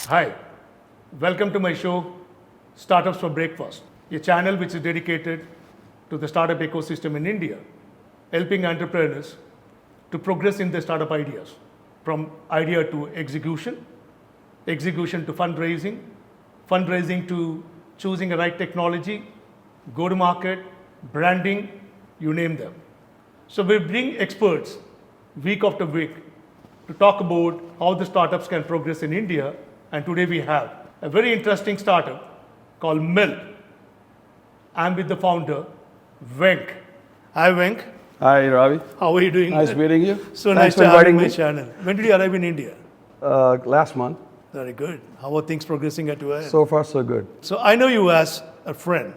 Hi, welcome to my show, Startups for Breakfast, a channel which is dedicated to the startup ecosystem in India, helping entrepreneurs to progress in their startup ideas, from idea to execution, execution to fundraising, fundraising to choosing the right technology, go to market, branding, you name them. So we bring experts week after week to talk about how the startups can progress in India. And today we have a very interesting startup called Milk. I'm with the founder, Venk. Hi, Venk. Hi, Ravi. How are you doing? Nice meeting you. So nice Thanks to for have you inviting on my me. channel. When did you arrive in India? Last month. Very good. How are things progressing at your end? So far, so good. So I know you as a friend,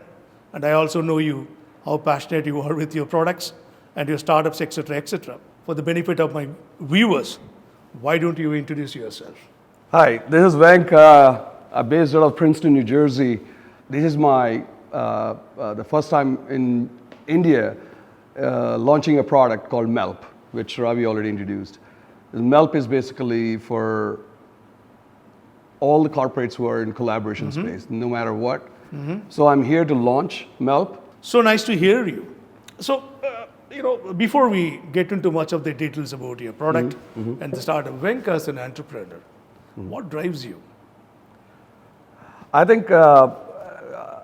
and I also know you, how passionate you are with your products and your startups, etc., etc. For the benefit of my viewers, why don't you introduce yourself? Hi, this is Venk. I'm based out of Princeton, New Jersey. This is my the first time in India launching a product called Melp, which Ravi already introduced. Melp is basically for all the corporates who are in collaboration space, no matter what. So I'm here to launch Melp. So nice to hear you. So, before we get into much of the details about your product and the startup, Venk as an entrepreneur, what drives you? I think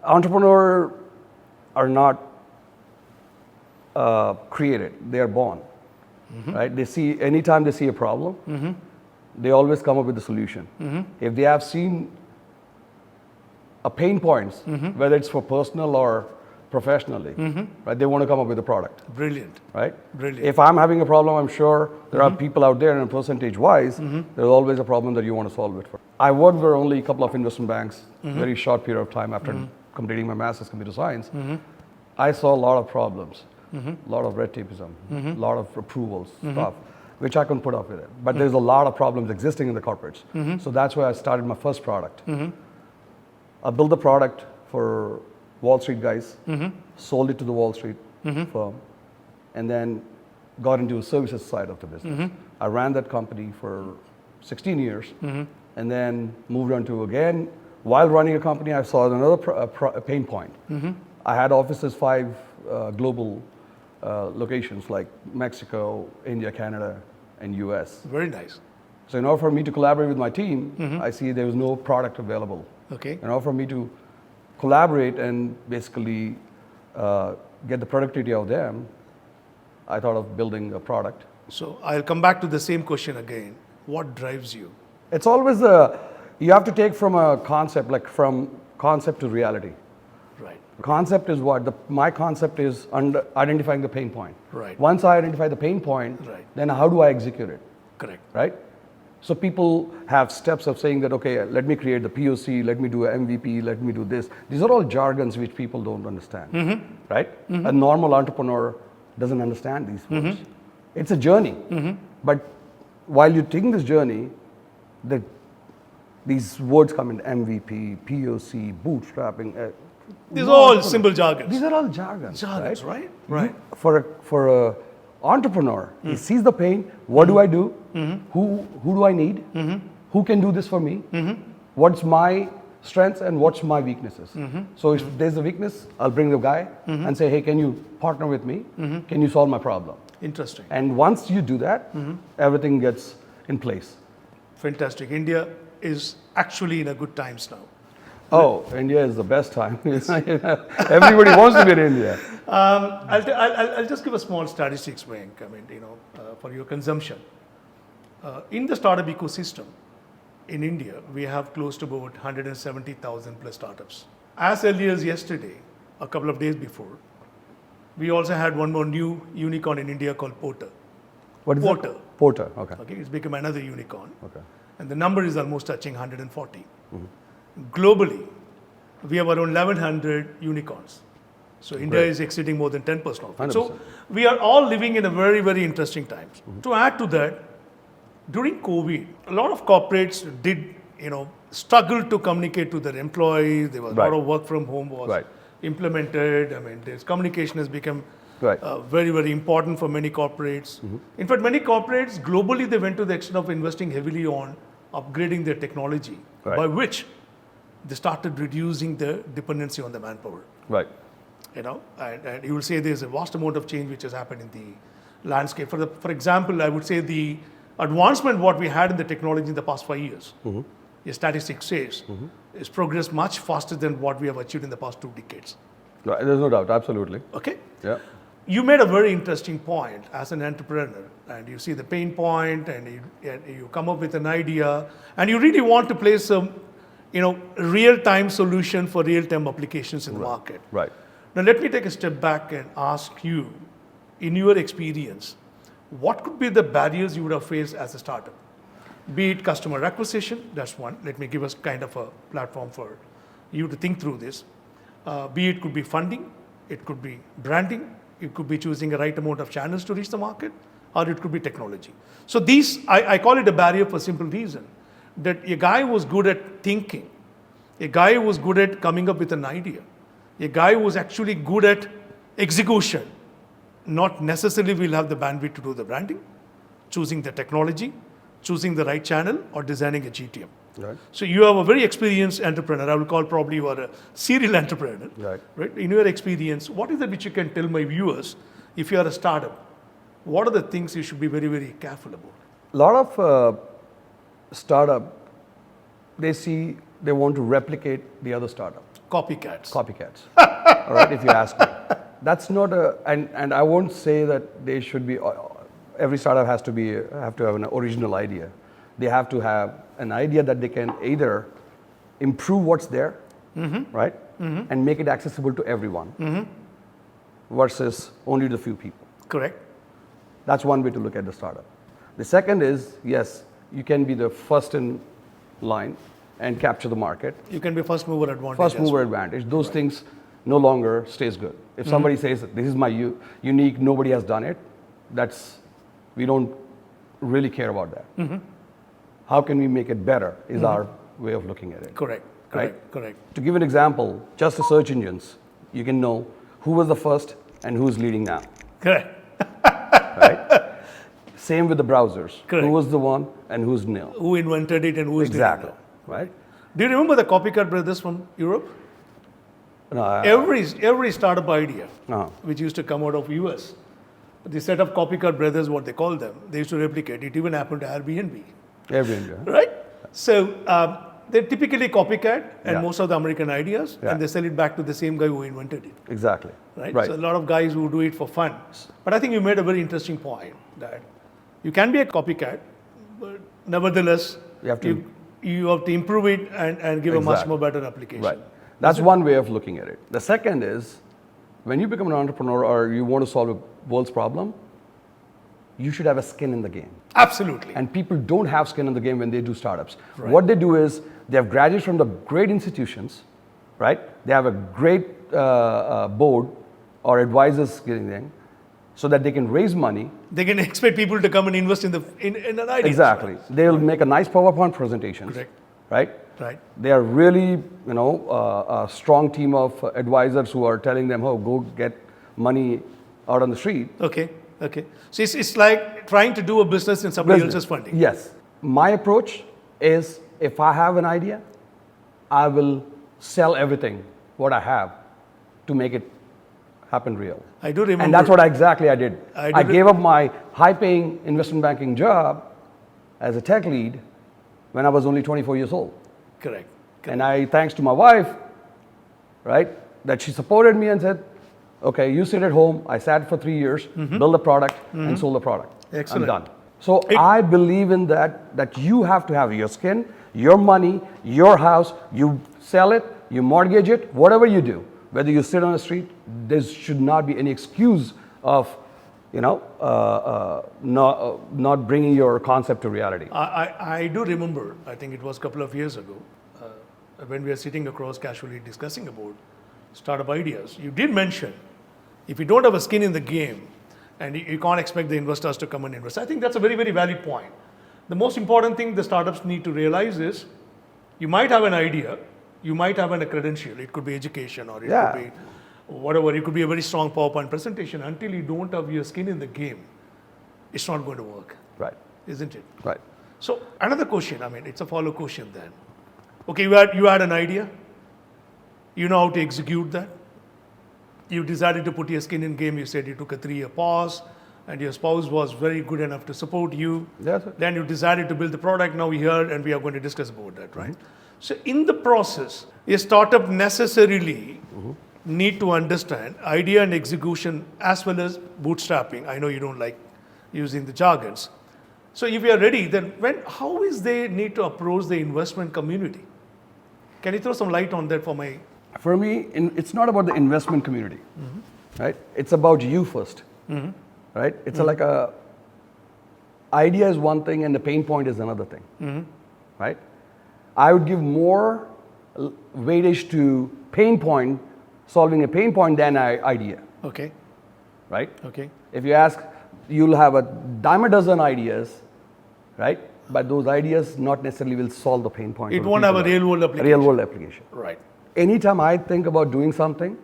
entrepreneurs are not created; they are born. Right? They see anytime they see a problem, they always come up with a solution. If they have seen a pain points, whether it's for personal or professionally, right? They want to come up with a product. Brilliant. Right? Brilliant. If I'm having a problem, I'm sure there are people out there, and percentage-wise, there's always a problem that you want to solve it for. I worked for only a couple of investment banks, very short period of time after completing my master's in computer science. I saw a lot of problems, a lot of red tapeism, a lot of approvals, stuff, which I couldn't put up with it. But there's a lot of problems existing in the corporates. So that's why I started my first product. I built the product for Wall Street guys, sold it to the Wall Street firm, and then got into the services side of the business. I ran that company for 16 years, and then moved on to again. While running a company, I saw another pain point. I had offices, 5 global locations like Mexico, India, Canada, and US. Very nice. So in order for me to collaborate with my team, I see there was no product available. Okay. In order for me to collaborate and basically get the productivity out of them, I thought of building a product. So I'll come back to the same question again. What drives you? It's always you have to take from a concept, like from concept to reality. Right. Concept is what? My concept is identifying the pain point. Right. Once I identify the pain point, Right. then how do I execute it? Correct. Right? So people have steps of saying that, okay, let me create the POC, let me do an MVP, let me do this. These are all jargons which people don't understand, right? A normal entrepreneur doesn't understand these words. It's a journey. But while you're taking this journey, these words come in MVP, POC, bootstrapping. These are all simple jargons. These are all jargons. Jargons, right? Right. For a entrepreneur, he sees the pain. What do I do? Who do I need? Who can do this for me? What's my strengths and what's my weaknesses? So if there's a weakness, I'll bring the guy and say, hey, can you partner with me? Can you solve my problem? Interesting. And once you do that, everything gets in place. Fantastic. India is actually in a good times now. Oh, India is the best time. Everybody wants to be in India. I'll just give a small statistics, Venk. I mean, for your consumption. In the startup ecosystem in India, we have close to about 170,000 plus startups. As early as yesterday, a couple of days before, we also had one more new unicorn in India called Porter. What is Porter. it? Porter. Okay. Okay, it's become another unicorn. Okay. And the number is almost touching 140. Globally, we have around 1,100 unicorns. So India is exceeding more than 10% of it. 100%. So we are all living in a very, very interesting times. To add to that, during COVID, a lot of corporates did, struggle to communicate to their employees. There was a lot of work from home was implemented. I mean, this communication has become Right. Very, very important for many corporates. In fact, many corporates globally, they went to the extent of investing heavily on upgrading their technology, Right. by which they started reducing the dependency on the manpower. Right. And you will say there's a vast amount of change which has happened in the landscape. For example, I would say the advancement what we had in the technology in the past 5 years, the statistics says, is progressed much faster than what we have achieved in the past 2 decades. Right. There's no doubt. Absolutely. Okay? Yeah. You made a very interesting point as an entrepreneur, and you see the pain point, and you come up with an idea, and you really want to place some, real-time solution for real-time applications in the market. Right. Now, let me take a step back and ask you, in your experience, what could be the barriers you would have faced as a startup? Be it customer acquisition, that's one. Let me give us kind of a platform for you to think through this. Be it could be funding, it could be branding, it could be choosing the right amount of channels to reach the market, or it could be technology. So these, I call it a barrier for a simple reason, that a guy was good at thinking, a guy was good at coming up with an idea, a guy was actually good at execution, not necessarily will have the bandwidth to do the branding, choosing the technology, choosing the right channel, or designing a GTM. Right. So you are a very experienced entrepreneur. I will call probably you are a serial entrepreneur. Right. In your experience, what is it which you can tell my viewers if you are a startup? What are the things you should be very, very careful about? A lot of startup, they want to replicate the other startup. Copycats. All right, if you ask me. That's not and I won't say that they should be, every startup have to have an original idea. They have to have an idea that they can either improve what's there, right, and make it accessible to everyone, versus only the few people. Correct. That's one way to look at the startup. The second is, yes, you can be the first in line and capture the market. You can be first mover advantage. First mover advantage. Those things no longer stays good. If somebody says, this is my unique, nobody has done it, we don't really care about that. How can we make it better is our way of looking at it. Correct. To give an example, just the search engines, you can know who was the first and who's leading now. Correct. Right? Same with the browsers. Correct. Who was the one and who's nil. Who invented it and who is Exactly. doing it. Right? Do you remember the copycat brothers from Europe? No, Every startup idea Uh-huh. which used to come out of US, the set of copycat brothers, what they call them, they used to replicate. It even happened to Airbnb. Airbnb. Right? So they're typically copycat and Yeah. most of the American ideas, Yeah. and they sell it back to the same guy who invented it. Exactly. Right? Right. So a lot of guys who do it for fun. But I think you made a very interesting point that you can be a copycat, but nevertheless, You have to- you have to improve it and give a much Exactly. more better application. Right. That's one way of looking at it. The second is, when you become an entrepreneur or you want to solve a world's problem, you should have a skin in the game. Absolutely. And people don't have skin in the game when they do startups. What they do is they have graduated from the great institutions, right? They have a great board or advisors getting them, so that they can raise money. They can expect people to come and invest in an idea. Exactly. They'll make a nice PowerPoint presentations. Correct. Right? Right. They are really, a strong team of advisors who are telling them, oh, go get money out on the street. Okay. So it's like trying to do a business in somebody Business. else's funding. Yes. My approach is, if I have an idea, I will sell everything, what I have, to make it happen real. I do remember. And that's what exactly I did. I I do gave up my high-paying investment banking job as a tech lead when I was only 24 years old. Correct. And thanks to my wife, right, that she supported me and said, okay, you sit at home. I sat for 3 years, built a product, and sold the product. Excellent. I'm done. So I believe in that you have to have your skin, your money, your house. You sell it, you mortgage it, whatever you do. Whether you sit on the street, there should not be any excuse of, not bringing your concept to reality. I do remember, I think it was a couple of years ago, when we were sitting across casually discussing about startup ideas, you did mention, if you don't have a skin in the game, and you can't expect the investors to come and invest. I think that's a very, very valid point. The most important thing the startups need to realize is, you might have an idea, you might have a credential, it could be education, or it could be whatever, it could be a very strong PowerPoint presentation. Until you don't have your skin in the game, it's not going to work, Right. isn't it? Right. So another question, I mean, it's a follow question then. Okay, you had an idea. You know how to execute that. You decided to put your skin in game. You said you took a 3-year pause and your spouse was very good enough to support you. That's it. Then you decided to build the product. Now we're here and we are going to discuss about that, right? So in the process, a startup necessarily need to understand idea and execution as well as bootstrapping. I know you don't like using the jargons. So if you are ready, then how is they need to approach the investment community? Can you throw some light on that for my... For me, it's not about the investment community, right? It's about you first, right? It's like a idea is one thing and the pain point is another thing, right? I would give more weightage to pain point, solving a pain point than idea, Okay, right? okay. If you ask, you'll have a dime a dozen ideas, right? But those ideas not necessarily will solve the pain point. It won't have a real world application. Real world application. Right. Anytime I think about doing something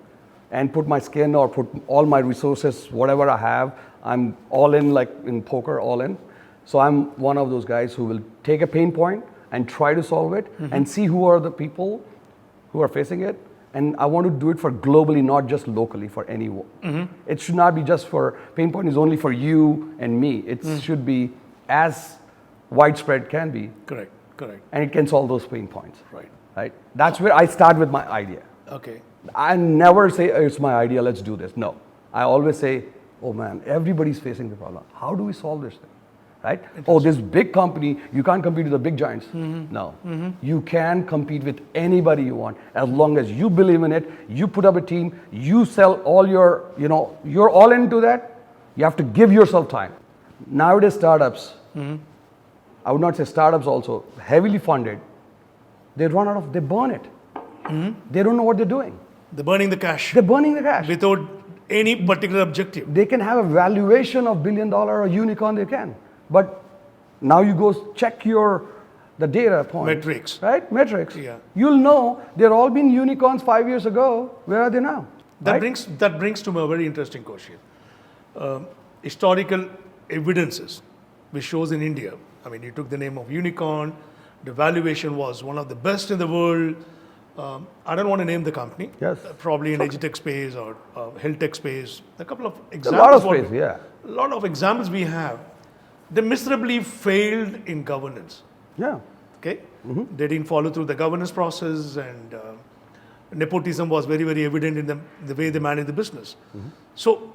and put my skin or put all my resources, whatever I have, I'm all in, like in poker, all in. So I'm one of those guys who will take a pain point and try to solve it and see who are the people who are facing it. And I want to do it for globally, not just locally for anyone. It should not be just for, pain point is only for you and me. It should be as widespread can be. Correct, correct. And it can solve those pain points. Right. Right? That's where I start with my idea. Okay. I never say, it's my idea, let's do this. No. I always say, oh man, everybody's facing the problem. How do we solve this thing? Right? Oh, this big company, you can't compete with the big giants. No. You can compete with anybody you want as long as you believe in it, you put up a team, you sell all your, you're all into that. You have to give yourself time. Nowadays, startups, I would not say startups also, heavily funded, they burn it. They don't know what they're doing. They're burning the cash They're burning the cash. without any particular objective. They can have a valuation of $1 billion or unicorn, they can. But now you go check the data point. Metrics. Right? Metrics. Yeah. You'll know they're all been unicorns 5 years ago. Where are they now? That Right? brings to me a very interesting question. Historical evidences which shows in India, I mean, you took the name of unicorn, the valuation was one of the best in the world. I don't want to name the company. Yes. Probably in edutech space or health tech space. A couple of A examples. lot of space, yeah. A lot of examples we have. They miserably failed in governance. Yeah. Okay, they didn't follow through the governance process, and nepotism was very, very evident in the way they managed the business. So,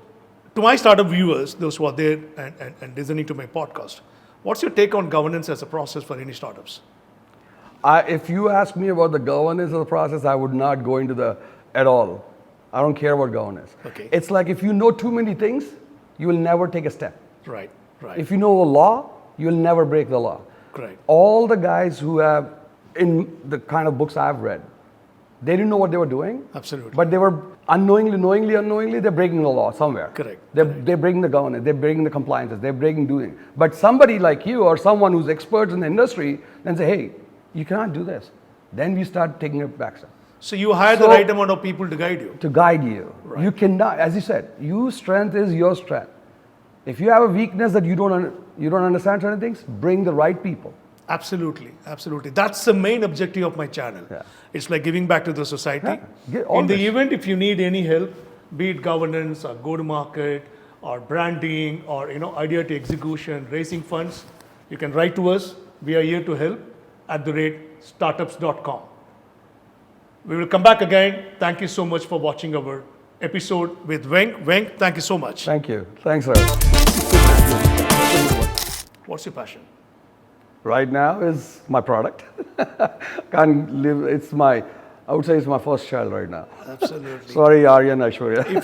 to my startup viewers, those who are there and listening to my podcast, what's your take on governance as a process for any startups? If you ask me about the governance of the process, I would not go into at all. I don't care about governance. Okay. It's like if you know too many things, you will never take a step. Right, right. If you know a law, you will never break the law. Correct. All the guys who have, in the kind of books I've read, they didn't know what they were doing. Absolutely. But they were unknowingly, they're breaking the law somewhere. Correct. They're breaking the governance, they're breaking the compliances, they're breaking doing. But somebody like you or someone who's expert in the industry then say, hey, you cannot do this. Then we start taking a back step. So you hire the right amount of people to guide you. To guide you. Right. You cannot, as you said, your strength is your strength. If you have a weakness that you don't understand certain things, bring the right people. Absolutely, absolutely. That's the main objective of my channel. Yeah. It's like giving back to the society. Yeah, In the always. event, if you need any help, be it governance or go-to-market or branding or idea to execution, raising funds, you can write to us. We are here to help @startups.com. We will come back again. Thank you so much for watching our episode with Venk. Venk, thank you so much. Thank you. Thanks, sir. What's your passion? Right now is my product. Can't live, I would say it's my first child right now. Absolutely. Sorry, Arya and Aishwarya. If